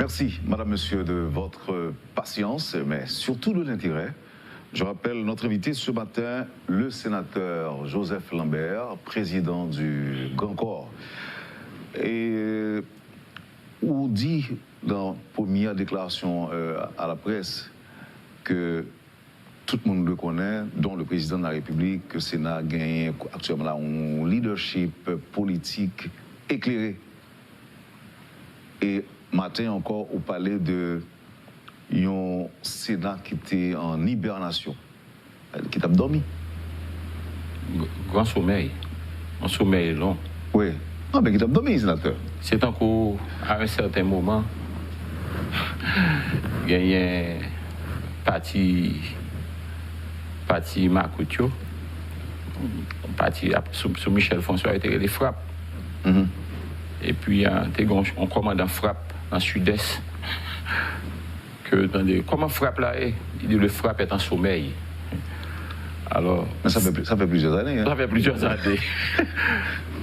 Merci, madame, monsieur, de votre patience, mais surtout de l'intérêt. Je rappelle notre invité ce matin, le sénateur Joseph Lambert, président du Grand Corps. Et on dit dans la première déclaration à la presse que tout le monde le connaît, dont le président de la République, que le Sénat gagne actuellement là, un leadership politique éclairé. Et matin encore, on parlait de un Sénat qui était en hibernation, qui t'a dormi. Grand sommeil, un sommeil long. Oui, ah, mais qui t'a dormi, sénateur. C'est encore, à un certain moment, il y a un parti Macoutio, parti sous Michel François, était les frappes. Et puis, on commande en frappe en sud-est. Comment frappe là est? Il dit le frappe est en sommeil. Alors, mais ça fait plusieurs années. Hein? Ça fait plusieurs années.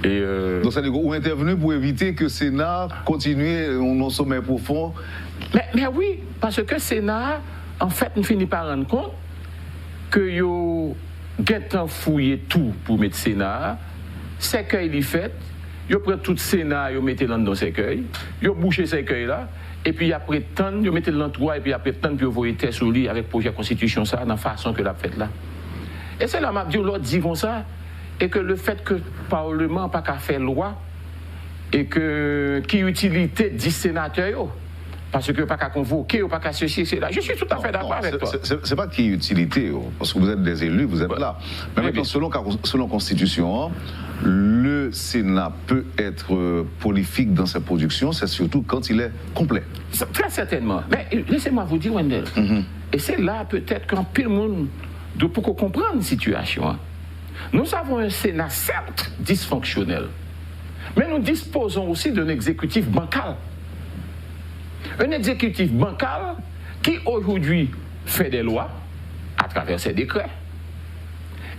Et donc, ça veut dire qu'on est intervenu pour éviter que le Sénat continue dans sommeil profond. Mais oui, parce que le Sénat, en fait, on finit par rendre compte que yo guettant fouillé tout pour mettre le Sénat, cercueil il fait, yo prend tout le Sénat, yo mettez dans le cercueil, yo bouché cercueil là. Et puis après tant, vous mettez l'entourage, et puis après tant, puis vous voyez tête sur lui avec le projet de constitution, ça, dans la façon que l'a fait là. Et c'est là, que l'autre dit comme ça, et que le fait que le Parlement n'a pas qu'à faire loi, et que, qui utilité 10 sénateurs, parce que pas qu'à convoquer, ou pas qu'à ceci, c'est là. Je suis tout à fait d'accord avec toi. C'est pas qui utilité, parce que vous êtes des élus, vous êtes là. Mais maintenant, selon la Constitution, le Sénat peut être prolifique dans sa production, c'est surtout quand il est complet. Très certainement. Mais laissez-moi vous dire, Wendell, et c'est là peut-être qu'un peu le monde pour qu'on comprenne la situation. Nous avons un Sénat certes dysfonctionnel, mais nous disposons aussi d'un exécutif bancal. Un exécutif bancal qui aujourd'hui fait des lois à travers ses décrets.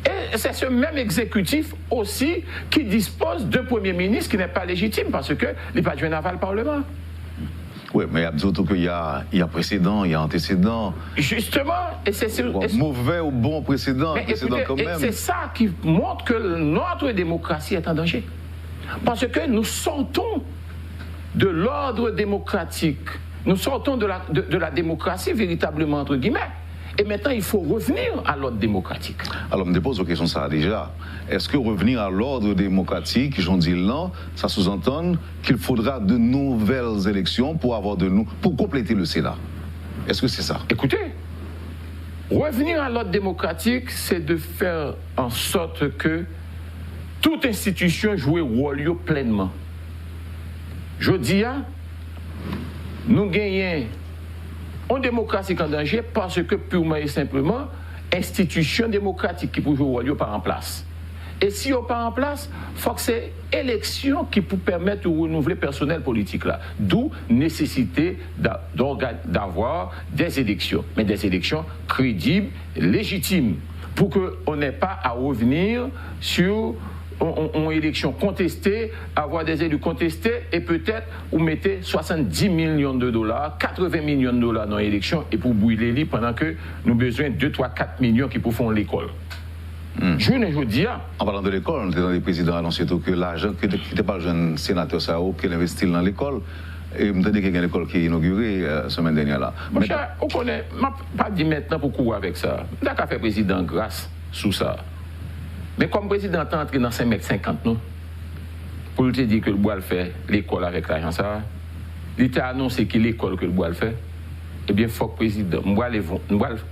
Et c'est ce même exécutif aussi qui dispose d'un Premier ministre qui n'est pas légitime parce qu'il n'est pas joué aval Parlement. Oui, mais surtout qu'il y a précédent, il y a antécédent. Justement, et c'est mauvais ou bon précédent, écoutez, quand même. C'est ça qui montre que notre démocratie est en danger. Parce que nous sortons de l'ordre démocratique. Nous sortons de la démocratie véritablement, entre guillemets. Et maintenant, il faut revenir à l'ordre démocratique. Alors, je me pose la question ça déjà. Est-ce que revenir à l'ordre démocratique, j'en dis là, ça sous-entend qu'il faudra de nouvelles élections pour compléter le Sénat? Est-ce que c'est ça? Écoutez, revenir à l'ordre démocratique, c'est de faire en sorte que toute institution joue le rôle pleinement. Je dis, nous gagnons en démocratie en danger parce que purement et simplement, institution démocratique qui peut jouer le pas en place. Et si on pas en place, il faut que c'est élection qui peut permettre de renouveler le personnel politique là. D'où nécessité d'avoir des élections, mais des élections crédibles, légitimes, pour qu'on n'ait pas à revenir sur une élection contestée, avoir des élus contestés, et peut-être vous mettez 70 millions de dollars, 80 millions de dollars dans l'élection, et pour bouiller les pendant que nous avons besoin de 2, 3, 4 millions qui pour faire l'école. Je ne dis pas. En parlant de l'école, on était dans les présidents annoncés que l'argent qui n'était pas le jeune sénateur Sao qui investit dans l'école, et je me dis qu'il y a une école qui est inaugurée la semaine dernière là. Mon cher, on connaît, je ne vais pas dire maintenant pourquoi avec ça. Je n'ai qu'à faire président grâce sous ça. Mais comme président est entré dans 5,50 m, non? Pour te dire que le bois le fait l'école avec l'argent, ça, l'État a annoncé que l'école que le bois le fait, eh bien, il faut que le président,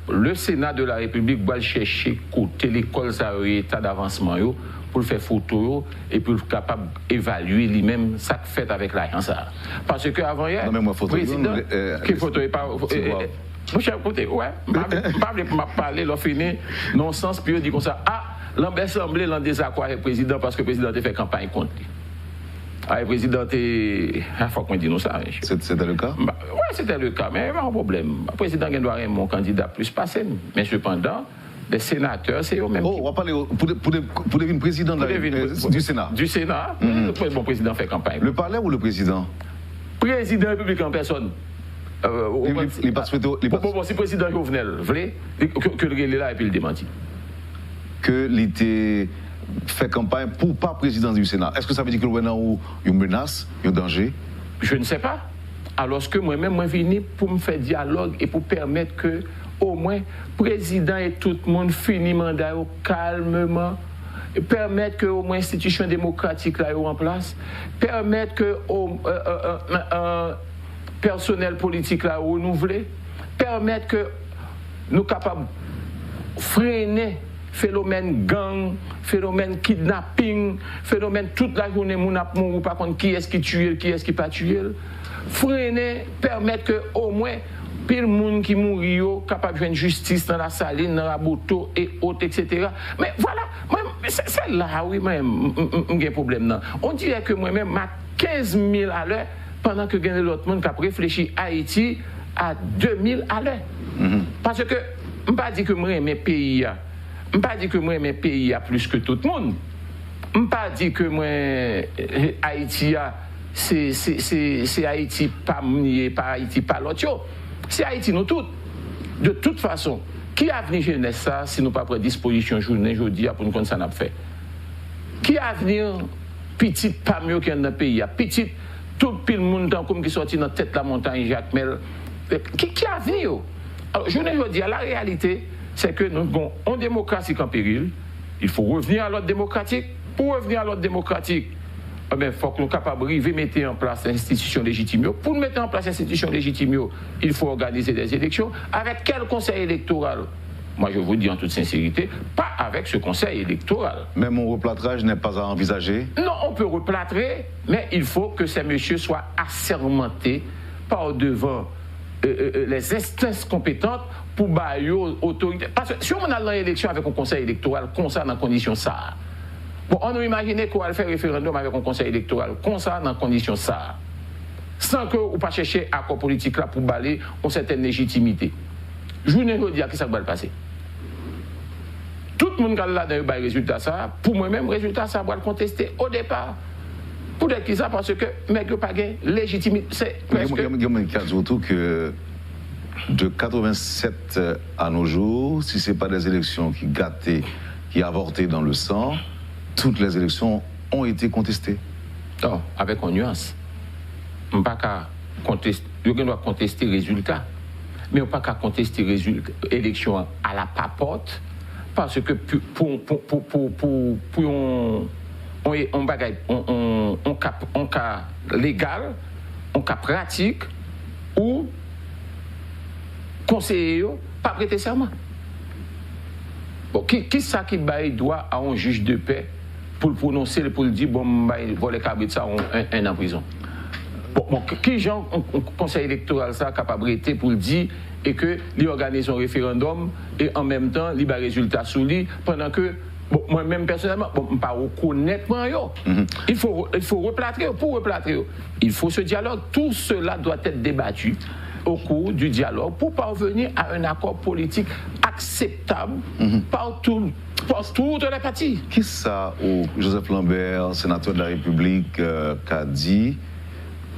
le Sénat de la République doit chercher côté l'école, ça état d'avancement, pour faire photo et pour être capable d'évaluer lui-même ça que fait avec l'argent, ça. Parce qu'avant hier, le président, qui photo est pas. Mon cher, écoutez, ouais, je ne vais pas parler, leur fini, non-sens, puis on dit comme ça, l'Assemblée est en désaccord avec le président parce que le président a fait campagne contre lui. Le président il faut qu'on dise nous ça. C'était le cas? Oui, c'était le cas, mais il y a un problème. Le président doit avoir mon candidat plus passé. Mais cependant, les sénateurs, c'est eux-mêmes. Oh, on va parler pour devenir président du Sénat. Du Sénat, le président fait campagne. Le palais ou le président? Président de la République en personne. Il pas souhaité. Bon, si le président Jovenel voulait que le relais là et puis le démenti. Que l'était fait campagne pour pas président du Sénat. Est-ce que ça veut dire que le ou une menace, un danger? Je ne sais pas. Alors que moi-même, moi venu pour me faire dialogue et pour permettre que au moins président et tout le monde finissent mandat calmement. Permettre que au moins institution démocratique là en place, permettre que personnel politique là renouvelé, permettre que nous capables freiner phénomène gang, phénomène kidnapping, phénomène toute la journée mon ou pas contre qui est-ce qui tue, qui est-ce qui pas tué, freiner, permettre que au moins pile monde qui mourit capable de joindre justice dans la saline, dans la Boto et autres, etc. Mais voilà, c'est là, oui, moi-même, j'ai un problème. Non. On dirait que moi-même, ma 15 000 à l'heure, pendant que l'autre monde qui a réfléchi Haïti à 2000 à l'heure. Parce que, je ne pas dire que moi, mes pays, je ne pas dire que moi, mes pays a plus que tout le monde. Je ne pas dire que moi, Haïti, c'est Haïti pas nié, pas Haïti, pas l'autre. C'est Haïti, nous tous. De toute façon, qui a venu jeunesse ça si nous pas pris disposition journée aujourd'hui pour nous connaître ça n'a fait? Qui a venu petit pas mieux qu'il y a dans le pays? Petit tout le monde comme qui sorti dans la tête de la montagne Jacques Mel. Qui a venu? Alors, je ne dis la réalité, c'est que nous avons une démocratie en péril. Il faut revenir à l'ordre démocratique. Pour revenir à l'ordre démocratique, il faut que nous soyons capables de mettre en place l'institution légitime. Pour mettre en place l'institution légitime, il faut organiser des élections. Avec quel conseil électoral? Moi, je vous dis en toute sincérité, pas avec ce conseil électoral. Même mon replâtrage n'est pas à envisager? Non, on peut replâtrer, mais il faut que ces messieurs soient assermentés par devant les instances compétentes pour bailler autorité. Parce que si on a l'élection avec un conseil électoral, comme ça, dans condition ça. Bon, on a imaginé qu'on va faire référendum avec un conseil électoral, comme ça, dans condition ça. Sans que vous pas chercher accord politique là pour bailler une certaine légitimité. Je vous dis à qui ça va passer. Tout le monde qui a là dans le résultat ça, pour moi-même, résultat ça va le contester au départ. Pour dire qui ça, parce que mec pas de légitimité. C'est presque. Il y a surtout que de 87 à nos jours, si ce n'est pas des élections qui gâtaient, qui avortaient dans le sang, toutes les élections ont été contestées. Non, avec une nuance. On ne peut pas contester, on doit contester les résultats. Mais on ne peut pas contester les élections à la papote, parce que pour un cas légal, un cas pratique, ou conseiller pas prêter serment. Bon, qui ça qui baille droit à un juge de paix pour le prononcer, pour le dire, bon, voler cabrit ça un an en prison? Bon, qui genre un conseil électoral ça capable d'être pour le dire et que lui organise un référendum et en même temps il a résultat sous lui pendant que bon, moi-même personnellement bon pas reconnaître moi yo. Il faut replâtrer pour replâtrer. Il faut ce dialogue, tout cela doit être débattu au cours du dialogue pour parvenir à un accord politique acceptable par toutes les parties. Qui ça ou Joseph Lambert, sénateur de la République, qui a dit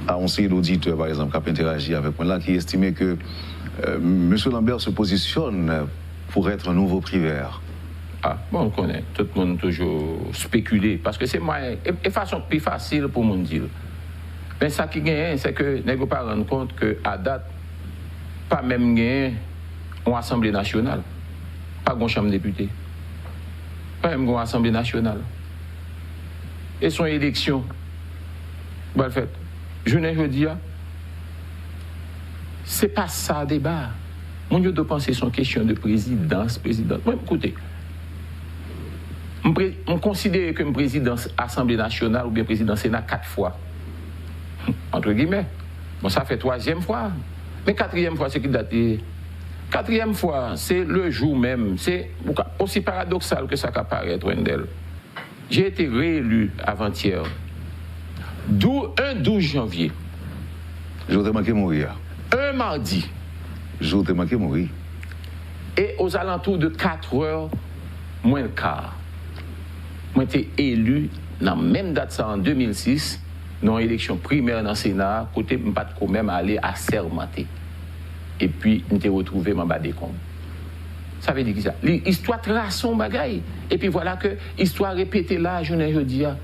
à un série d'auditeurs, par exemple, qui a interagi avec moi là, qui estimait que M. Lambert se positionne pour être un nouveau Privert. Ah, bon, on connaît. Tout le monde toujours spéculé. Parce que c'est une façon plus facile pour me dire. Mais ça qui gagne, c'est que nous ne pas rendre compte qu'à date, pas même gagné en Assemblée nationale. Pas en Chambre députés. Pas même en Assemblée nationale. Et son élection, bah, le fait. Je ne dis pas, c'est pas ça le débat. Mon Dieu doit penser son question de présidence. Moi, écoutez, on considère que une présidence Assemblée nationale ou bien président Sénat 4 fois. Entre guillemets. Bon, ça fait 3e fois. Mais 4e fois, c'est qui date. 4e fois, c'est le jour même. C'est aussi paradoxal que ça apparaît, Wendell. J'ai été réélu avant-hier. Un 12 janvier. Jour de manqué mourir. Un mardi. Jour de manqué mourir. Et aux alentours de 4h, moins le quart. Moi, j'ai été élu dans la même date, ça en 2006, dans l'élection primaire dans le Sénat, côté pas quand même aller assermenté. et puis on t'est retrouvé en bas des comptes. Ça veut dire que ça. L'histoire trace son bagaille. Et puis voilà que l'histoire répétée là, je ne dis pas.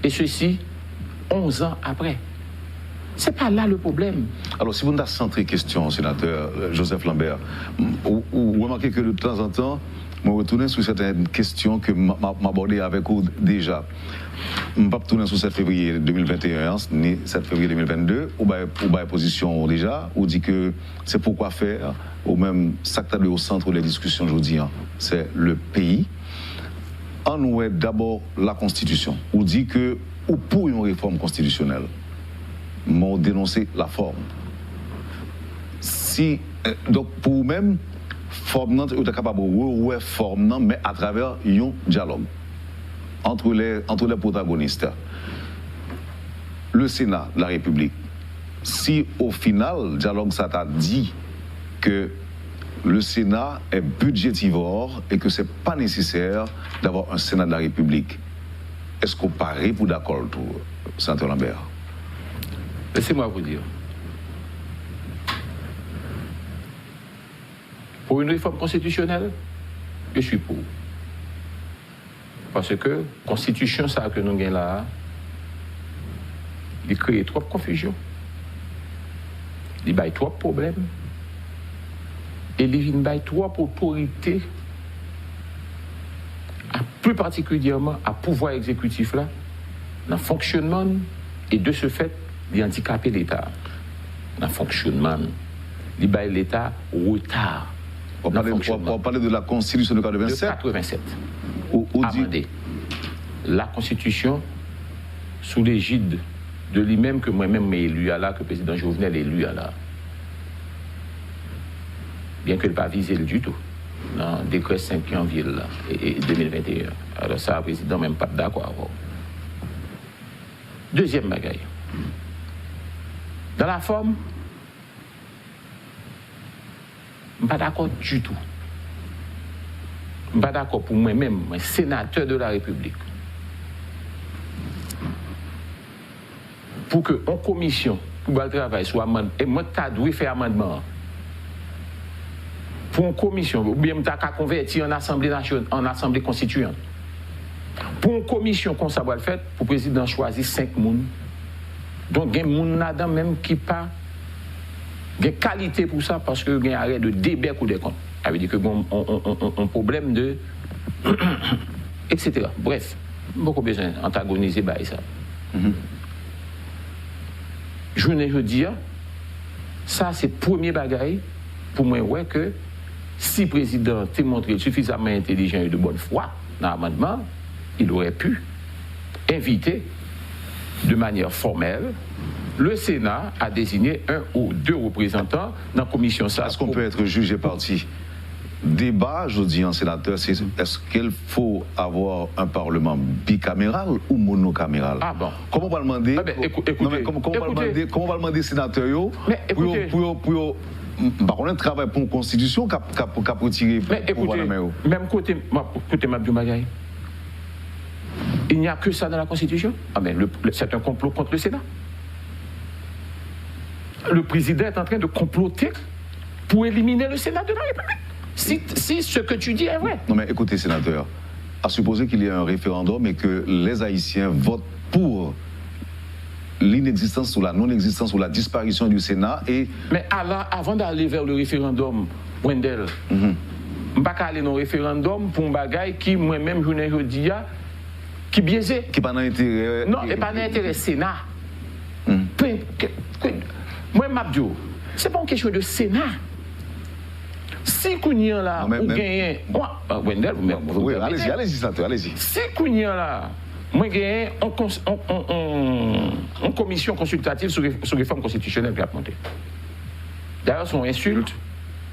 Et ceci, 11 ans après. Ce n'est pas là le problème. Alors, si vous avez centré question, sénateur Joseph Lambert, vous remarquez que de temps en temps, je vais retourner sur certaines questions que m'abordé avec vous déjà. Je ne vais pas retourner sur 7 février 2021, ni 7 février 2022, ou bien position déjà, ou dit que c'est pourquoi faire, ou même ça qui est au centre des discussions aujourd'hui, c'est le pays. En nous est d'abord la Constitution, ou dit que, ou pour une réforme constitutionnelle, m'ont dénoncé la forme. Si, donc pour vous-même, forme vous êtes capable de forme mais à travers un dialogue entre les protagonistes. Le Sénat de la République, si au final, le dialogue ça t'a dit que le Sénat est budgétivore et que ce n'est pas nécessaire d'avoir un Sénat de la République, est-ce qu'on paraît pour d'accord, sénateur Lambert? Laissez-moi vous dire. Pour une réforme constitutionnelle, je suis pour. Parce que la constitution, ça que nous avons là, il crée trop de confusion. Il y a trop de problèmes. Et il y a trop d'autorité, plus particulièrement à pouvoir exécutif là, dans le fonctionnement et de ce fait, il handicaper l'État. Dans le fonctionnement, il y a l'État retard. On parle de la Constitution de 87. De 87. Amendé. La Constitution, sous l'égide de lui-même, que moi-même m'ai élu à là, que le président Jovenel est élu à là. Bien que ne pas viser du tout. Dans le décret 5 janvier là, et 2021. Alors ça, le président même pas d'accord. Deuxième bagaille. Dans la forme, je ne suis pas d'accord du tout. Je ne suis pas d'accord pour moi-même, moi, sénateur de la République. Pour que en commission, pour le travail soit amendé, et moi, je dois faire amendement. Pour une commission, ou bien je dois convertir en assemblée nationale, en assemblée constituante. Pour une commission qu'on va le faire, pour le président choisir 5 personnes. Donc, il y a des gens là-dedans même qui pas de qualité pour ça parce qu'il y a un arrêt de débat ou des comptes. Ça veut dire que un problème de etc. Bref, beaucoup besoin d'antagoniser ça. Je ne dis pas, ça c'est le premier bagaille pour moi ouais que si le président t'a montré suffisamment intelligent et de bonne foi dans l'amendement, il aurait pu inviter de manière formelle le Sénat a désigné 1 ou 2 représentants dans la commission. Est-ce qu'on peut être jugé parti? Débat, je dis en sénateur, c'est est-ce qu'il faut avoir un parlement bicaméral ou monocaméral? Ah bon. Comment on va demander? Comment on va demander sénateur pour par contre, travail pour une constitution qui a retiré pouvoir la main. Même côté Mabdou Magaye. Il n'y a que ça dans la Constitution. Ah mais c'est un complot contre le Sénat. Le président est en train de comploter pour éliminer le Sénat de la République. Si ce que tu dis est vrai. Non mais écoutez, sénateur, à supposer qu'il y ait un référendum et que les Haïtiens votent pour l'inexistence ou la non-existence ou la disparition du Sénat et... Mais avant d'aller vers le référendum, Wendell, je ne vais pas aller dans le référendum pour un bagaille qui, moi-même, je ne dis pas, qui biaisé. Qui n'a pas d'intérêt. Non, et pas d'intérêt Sénat. Moi, Mabdio, ce n'est pas une question de Sénat. Si Kounyan là, ou gagne. Wendell, oui, allez-y, sénateur, allez-y. Si Kounyan là, moi, gagne en commission consultative sur réforme constitutionnelle qui a monté. D'ailleurs, son insulte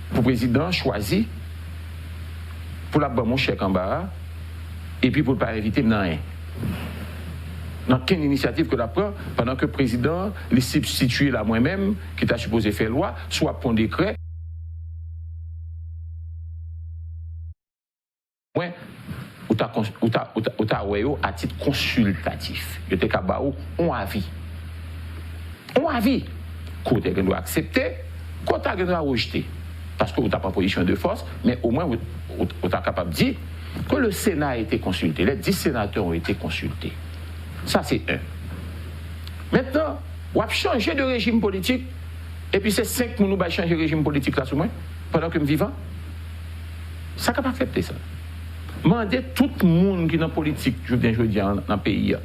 pour le président choisi pour la bonne mon chèque en bas et puis pour ne pas éviter rien. Dans quelle initiative que la prend pendant que le président les substitué là moi-même qui t'a supposé faire loi soit pour un décret ou à titre consultatif. Je t'ai qu'à on avis. On avis. Côté qu'on doit accepter qu'on t'a rejeté, parce que vous n'avez pas position de force, mais au moins vous êtes capable de dire que le Sénat a été consulté, les 10 sénateurs ont été consultés. Ça, c'est un. Maintenant, on a changé de régime politique, et puis c'est 5 qui nous ont changé de régime politique là sous moi, pendant que je suis vivant. Ça n'a pas accepté ça. Mandez tout le monde qui est dans la politique, je viens de dire, dans le pays.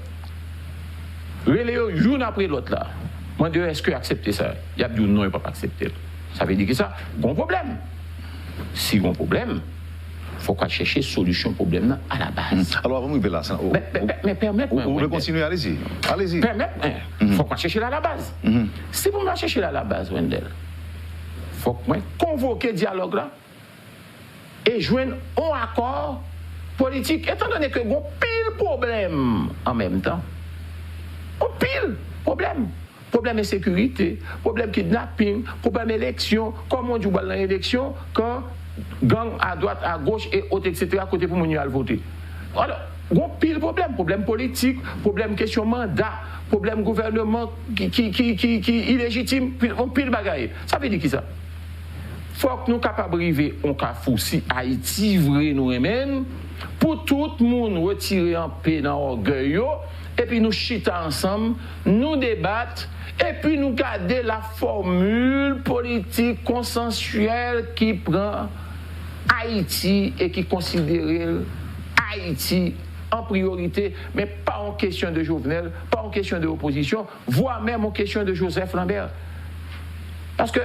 Relais jour après l'autre là. Mandez est-ce que accepter ça? Il y a dit non, il ne peut pas accepter. Ça veut dire que ça, bon problème. Si bon problème, il faut qu'on cherche solution au problème à la base. Alors, avant de me là, mais permettez-moi. Vous voulez continuer, allez-y. Allez-y. Permettez-moi. Il faut qu'on cherche là à la base. Si vous me cherchez là à la base, Wendell, il faut qu'on convoque le dialogue là et joindre un accord politique, étant donné que vous avez pile problème en même temps. On pile problème. Problème de sécurité, problème kidnapping, problème d'élection, comment on dit dans l'élection, quand gang à droite, à gauche et autres, etc., à côté pour mon à voter. Alors, on pile problème politique, problème question mandat, problème gouvernement qui illégitime, on pile bagaille. Ça veut dire qui ça? Faut que nous capables de arriver en cafou si Haïti vrai nous remène pour tout le monde retirer en paix dans l'orgueil et puis nous chiter ensemble, nous débattre et puis nous garder la formule politique consensuelle qui prend Haïti et qui considère Haïti en priorité, mais pas en question de Jovenel, pas en question de l'opposition, voire même en question de Joseph Lambert. Parce que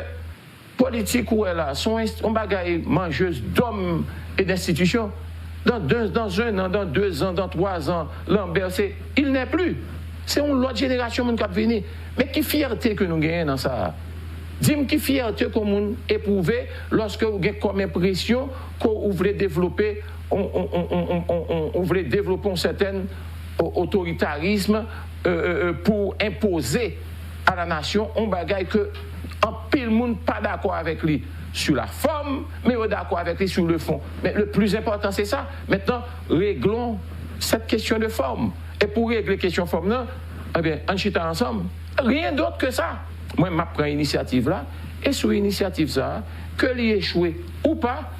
politique où elle a son bagaille mangeuse d'hommes et d'institutions. Dans 1 an, dans 2 ans, dans 3 ans, Lambert, il n'est plus. C'est une autre génération qui va venir. Mais quelle fierté que nous gagnons dans ça? Dis-moi quelle fierté que nous éprouvons lorsque vous avez comme impression qu'on voulait développer, un certain autoritarisme pour imposer à la nation un bagage que en pile monde pas d'accord avec lui sur la forme, mais d'accord avec lui sur le fond. Mais le plus important, c'est ça. Maintenant, réglons cette question de forme. Et pour régler la question de forme, eh bien, on chita ensemble. Rien d'autre que ça. Moi, je prends l'initiative là, et sur l'initiative ça, que l'y échoué ou pas,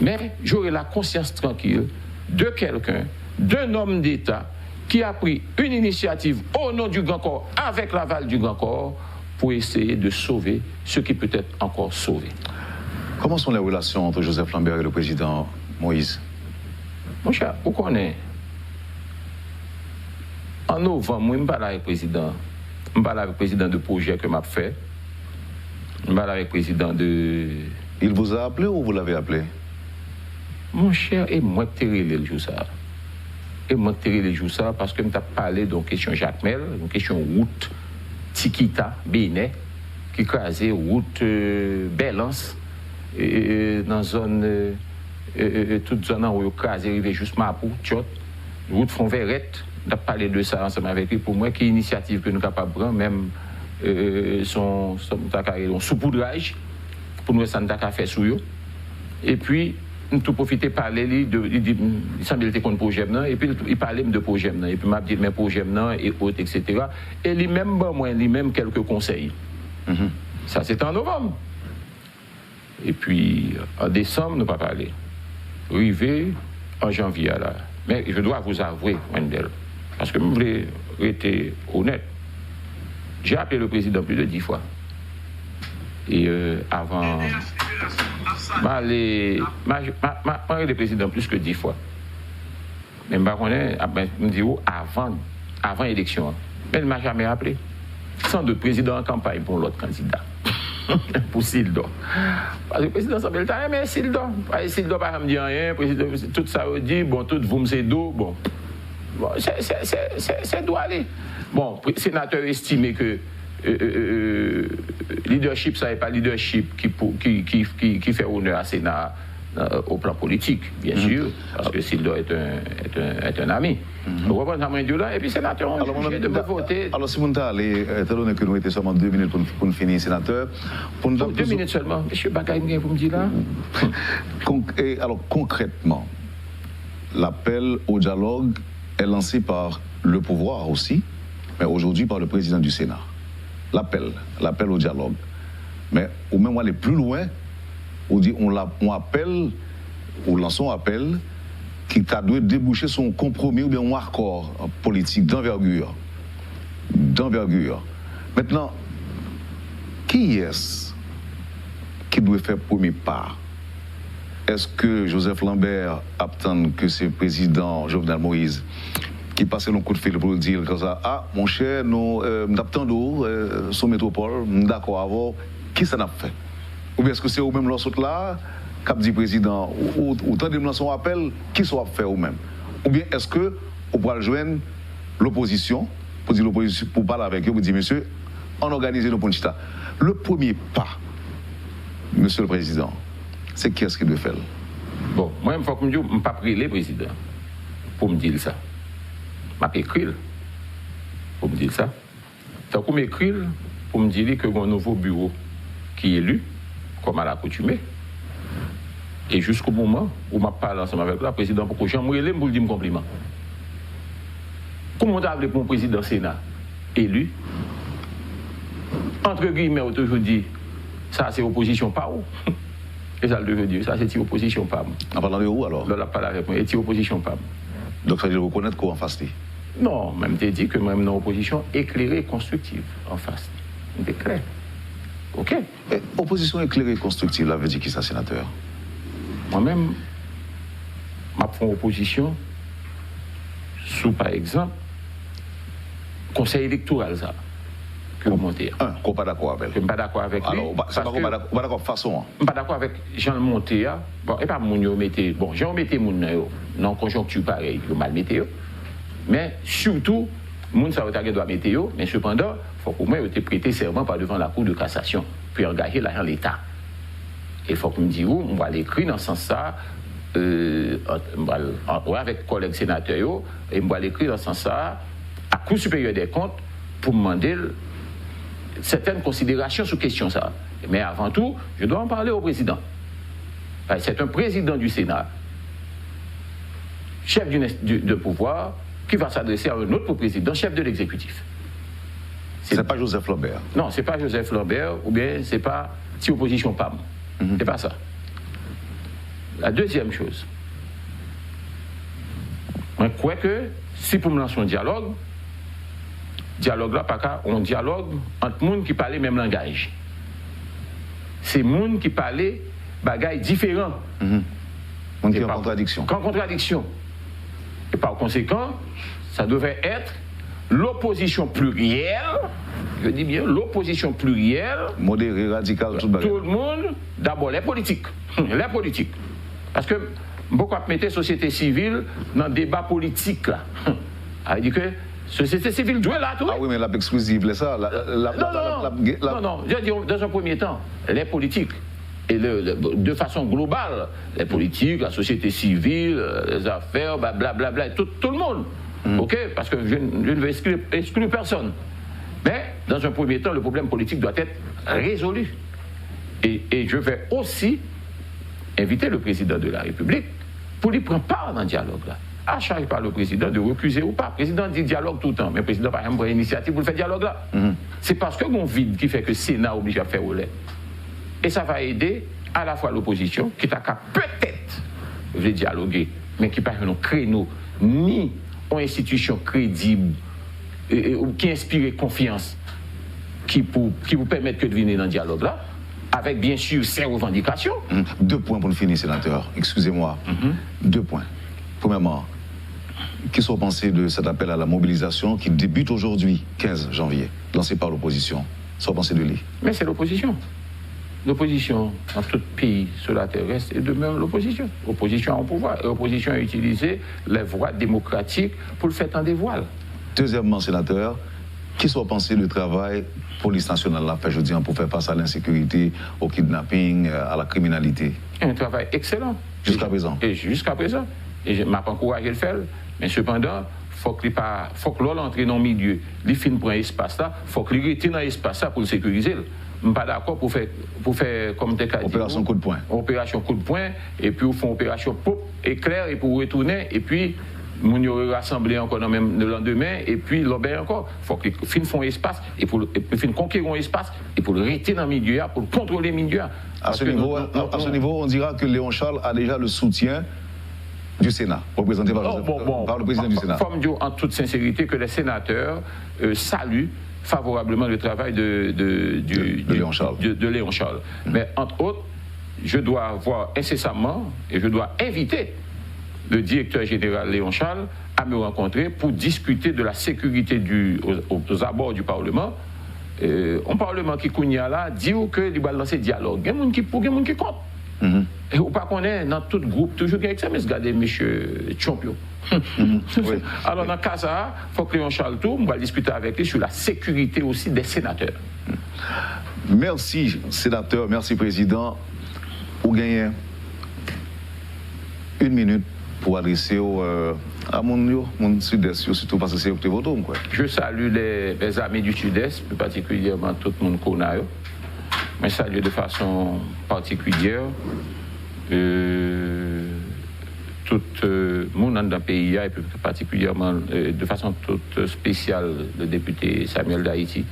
mais j'aurai la conscience tranquille de quelqu'un, d'un homme d'État qui a pris une initiative au nom du Grand Corps, avec l'aval du Grand Corps, pour essayer de sauver ce qui peut être encore sauvé. Comment sont les relations entre Joseph Lambert et le président Moïse? Mon cher, vous connaissez. En novembre, je parle avec le président. Je parle avec le président de projet que m'a fait. Je parle avec le président de... Il vous a appelé ou vous l'avez appelé? Mon cher, et moi, je le jour ça. Et moi, je le jour ça parce que je t'ai parlé d'une question Jacmel, d'une question route, Tikita, Bénin, qui crasait route Belance, dans zone, toute zone où il crasait, arrivé juste Mapou, Tchot, route Fonverette. On a parlé de ça ensemble avec lui. Pour moi, quelle initiative que nous sommes capables de prendre, même son saupoudrage, pour nous, ça nous a fait sous eux. Et puis, nous avons profité de parler, il semble qu'il était contre le projet, et puis il parlait de projet, et puis il m'a dit mes projets, et autres, etc. Et lui-même, quelques conseils. Ça, c'était en novembre. Et puis, en décembre, nous n'avons pas parlé. Arrivé en janvier, là. Mais je dois vous avouer, Wendell, parce que je voulais être honnête. J'ai appelé le président plus de 10 fois. Et avant... Je le président plus que 10 fois. Mais je me dis avant l'élection. Mais il ne m'a jamais appelé. Sans doute président en campagne pour l'autre candidat. Pour Sildo. Parce que le président s'appelle Taï, mais Sildo. Sildo pas me dit rien. Tout ça dit, bon, tout vous me c'est d'eau. Bon, c'est doit aller. Bon, le sénateur estimé que leadership, ça n'est pas leadership qui fait honneur à Sénat au plan politique, bien sûr, parce que Sildo est un ami. Vous comprenez là, et puis sénateur, on est obligé de me voter. Alors, si vous allez, étant donné que nous étions seulement 2 minutes pour nous finir, sénateur. Pour 2 minutes seulement, monsieur Bagaï, vous me dites là. Alors, concrètement, l'appel au dialogue est lancé par le pouvoir aussi, mais aujourd'hui par le président du Sénat. L'appel au dialogue. mais au même aller plus loin, on appelle, ou lançons un appel qui doit déboucher son compromis ou bien un accord politique d'envergure. Maintenant, qui est-ce qui doit faire premier pas? Est-ce que Joseph Lambert attend que c'est le président Jovenel Moïse qui passe un coup de fil pour dire comme ça, ah, mon cher, nous attendons son métropole, d'accord, avant, qui ça n'a fait? Ou bien est-ce que c'est au même l'autre là, cap dit président, ou tant de son appel, qui soit fait au même? Ou bien est-ce que on pourra joindre l'opposition, pour dire l'opposition, pour parler avec eux, pour dire, monsieur, on organise nos ponchita. Le premier pas, monsieur le président, c'est qui est-ce qui doit faire? Bon, moi, il faut que je ne dise pas prier le président pour me dire ça. Je vais écrire pour me dire ça. Tant qu'on m'écrit pour me dire que un nouveau bureau qui est élu, comme à l'accoutumée, et jusqu'au moment où je parle ensemble avec le président, pour que j'en relève pour lui dire un compliment. Comment on a appelé pour un président Sénat élu? Entre guillemets, aujourd'hui, ça c'est opposition pas où? Et ça le veut dire, ça c'est opposition pas. En parlant de où alors? Là, la parole avec moi, et opposition pas. Donc ça veut dire reconnaître quoi en face? Non, même t'ai dit que même dans l'opposition éclairée et constructive en face. C'est clair. OK? Et opposition éclairée et constructive, là veut dire qui ça, sénateur? Moi-même, je fais opposition sous, par exemple, conseil électoral, ça, que vous montez. Qu'on pas d'accord avec. Je ne suis pas d'accord avec lui. Alors, c'est pas d'accord façon. Je ne suis pas d'accord avec Jean le Monté. Bon, et pas mon mettez. Bon, Jean mettez mon non conjoncture pareil, le mal météo. Mais surtout, moun ça doit météo, mais cependant, il faut qu'au moins ait prêté serment par devant la Cour de cassation, puis engager l'argent de l'État. Et il faut que me dise où, on va l'écrire dans ce sens-là, avec collègues sénateurs, et on va l'écrire dans ce sens-là, à Cour supérieure des comptes, pour demander certaines considérations sur question ça. Mais avant tout, je dois en parler au président. C'est un président du Sénat, chef de pouvoir, qui va s'adresser à un autre président, chef de l'exécutif. C'est pas Joseph Lambert. Non, c'est pas Joseph Lambert, ou bien c'est pas si opposition PAM. C'est pas ça. La deuxième chose, je crois que si pour me lancer un dialogue là, pas qu'un dialogue entre gens qui parlent le même langage. C'est gens qui parlent bagailles différents. On dit en contradiction. En contradiction. Et par conséquent, ça devait être l'opposition plurielle, je dis bien l'opposition plurielle, modérée, radicale, tout le monde, d'abord les politiques. Les politiques. Parce que beaucoup mettent société civile dans le débat politique là. Ça veut dire que société civile doit là tout. Ah oui, mais la exclusive, ça. Non, je dis dans un premier temps, les politiques. Et de façon globale, les politiques, la société civile, les affaires, blablabla, tout le monde. OK? Parce que je ne veux exclure personne. Mais, dans un premier temps, le problème politique doit être résolu. Et je vais aussi inviter le président de la République pour lui prendre part dans le dialogue-là. À charge par le président de recuser ou pas. Le président dit dialogue tout le temps, mais le président, par exemple, prend l'initiative pour le faire dialogue-là. C'est parce que mon vide qui fait que le Sénat oblige à faire relais. Et ça va aider à la fois l'opposition, qui t'a peut-être veut dialoguer, mais qui n'a pas un créneau, ni une institution crédible, qui inspire confiance, qui vous permettent que de venir dans le dialogue-là, avec bien sûr ses revendications. 2 points pour le finir, sénateur. Excusez-moi. 2 points. Premièrement, qu'est-ce que vous pensez de cet appel à la mobilisation qui débute aujourd'hui, 15 janvier, lancé par l'opposition? Qu'est-ce que vous pensez de lui? Mais c'est l'opposition. L'opposition, dans tout pays sur la terre, est demeure l'opposition. L'opposition en pouvoir. Et l'opposition a utilisé les voies démocratiques pour le faire en des voiles. Deuxièmement, sénateur, qu'est-ce que vous pensez du travail police nationale a fait, je dis, pour faire face à l'insécurité, au kidnapping, à la criminalité? Un travail excellent. Jusqu'à présent. Et jusqu'à présent. Et je ne m'a pas encouragé à le faire. Mais cependant, faut que l'on entre dans le milieu, il finit pour un espace là, il faut que l'on reste dans l'espace là pour le sécuriser. Je ne suis pas d'accord pour faire comme des cas. Opération coup de poing. Opération coup de poing, et puis on fait opération pop, éclair, et pour retourner, et puis Moun yo rassemblé encore dans même le lendemain et puis l'obé encore faut que fin font espace et pour fin conquérir un espace et pour le rester dans le milieu pour contrôler le milieu. À ce niveau, on dira que Léon Charles a déjà le soutien du Sénat, représenté par le président du Sénat. Forme en toute sincérité que les sénateurs saluent favorablement le travail de Léon Charles. Mais entre autres, je dois voir incessamment et je dois inviter le directeur général Léon Charles à me rencontrer pour discuter de la sécurité aux abords du Parlement. Un Parlement qui kounya là dit que il va lancer dialogue. Il y a des gens qui pour, il y a des gens qui contre. Et ou pas qu'on est dans tout groupe toujours avec ça, mais regardez monsieur Champion. Oui. Alors dans le cas ça, il faut que Léon Charles tout, on va discuter avec lui sur la sécurité aussi des sénateurs. Merci sénateur, merci président. Vous gagnez 1 minute pour adresser à mon sud-est, surtout parce que c'est votre vote. Je salue les amis du sud-est, plus particulièrement tout le monde qu'on a. Je salue de façon particulière tout le monde dans le pays, et plus particulièrement de façon toute spéciale le député Samuel d'Haïti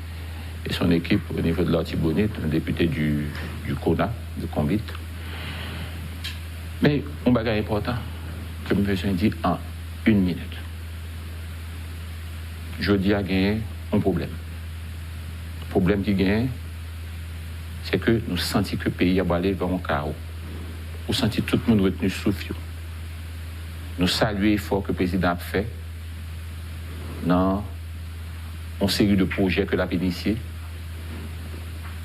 et son équipe au niveau de l'Artibonite, un député du CONA, du Combit. Mais un bagage important que je me dis en 1 minute. Je dis à gagner un problème. Le problème qui gagne, c'est que nous sentons que le pays a allé vers un chaos. Nous sentons tout le monde retenu souffle. Nous saluons l'effort que le président a fait dans une série de projets que l'a initié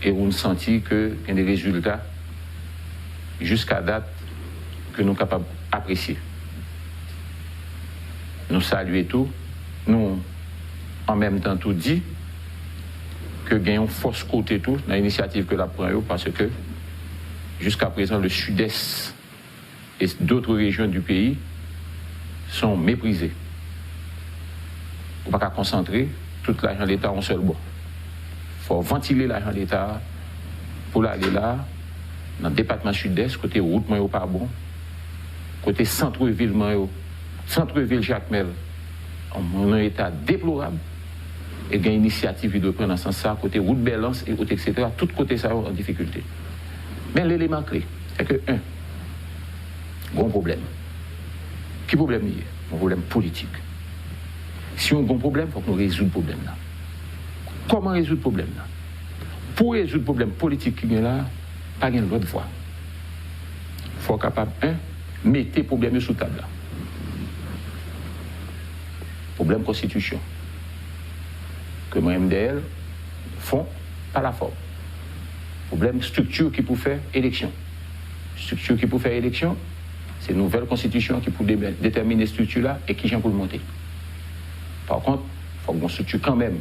et nous sentons qu'il y a des résultats jusqu'à date que nous sommes capables d'apprécier. Nous saluons tout, nous en même temps tout dit que gagnons force côté tout dans l'initiative que la prend parce que jusqu'à présent le sud-est et d'autres régions du pays sont méprisées. On ne peut pas concentrer tout l'argent de l'État en seul bois. Il faut ventiler l'argent de l'État pour aller là, dans le département sud-est, côté route, moi, pas bon, côté centre-ville, centre-ville Jacmel, on a un état déplorable. Et il y a une initiative de prendre dans ce sens-là, côté route Belance et autres, etc. Tout côté ça en difficulté. Mais l'élément clé, c'est que, gros problème. Quel problème il y a? Un problème politique. Si on a un bon problème, il faut qu'on résout le problème là. Comment résoudre le problème là? Pour résoudre le problème politique qui est là, pas une autre voie. Il faut être capable, mettre le problème sous table là. Problème constitution. Que moi, MDL, font pas la forme. Problème structure qui peut faire élection. Structure qui peut faire élection, c'est une nouvelle constitution qui peut déterminer cette structure-là et qui vient pour le monter. Par contre, il faut qu'on structure quand même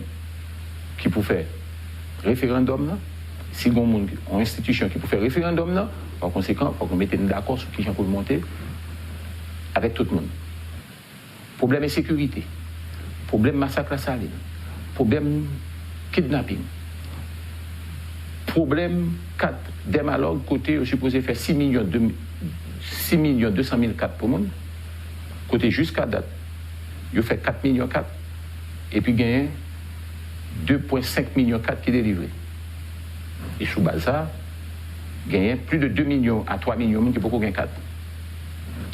qui peut faire référendum là. Si on a une institution qui peut faire référendum là, par conséquent, il faut qu'on mette d'accord sur qui vient pour le monter avec tout le monde. Problème de sécurité. Problème massacre à Saline. Problème kidnapping. Problème 4 démalogue côté supposé faire 6 200 000 4 pour le monde. Côté jusqu'à date, il fait 4 millions 4 et puis gagne 2,5 millions 4 qui est délivré. Et sous base ça, gagne plus de 2 millions à 3 millions qui peut gagner 4.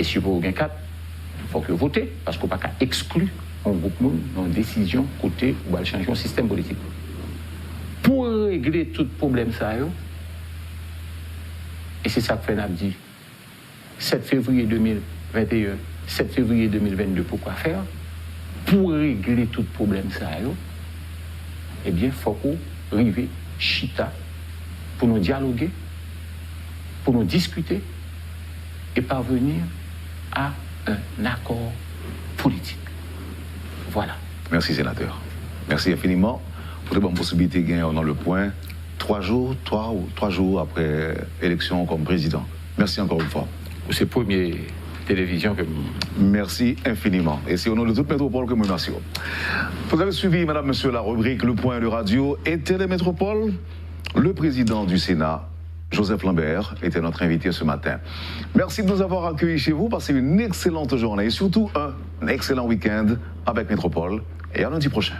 Et si vous gagnez 4, il faut que vous votez parce qu'on ne peut pas exclure un groupe dans une décision côté où va changer le système politique. Pour régler tout problème ça, et c'est ça que fait dit 7 février 2021, 7 février 2022, pourquoi faire? Pour régler tout problème ça, eh bien, il faut qu'on arrive chita pour nous dialoguer, pour nous discuter et parvenir à un accord politique. Voilà. Merci, sénateur. Merci infiniment pour les bonnes possibilités de gagner dans le point 3 jours après élection comme président. Merci encore une fois. C'est la première télévision que... Merci infiniment. Et c'est au nom de toute métropole que nous remercions. Vous avez suivi, madame, monsieur, la rubrique Le Point de Radio et Télémétropole. Le président du Sénat, Joseph Lambert, était notre invité ce matin. Merci de nous avoir accueillis chez vous. Passez une excellente journée et surtout un excellent week-end avec Métropole et à lundi prochain.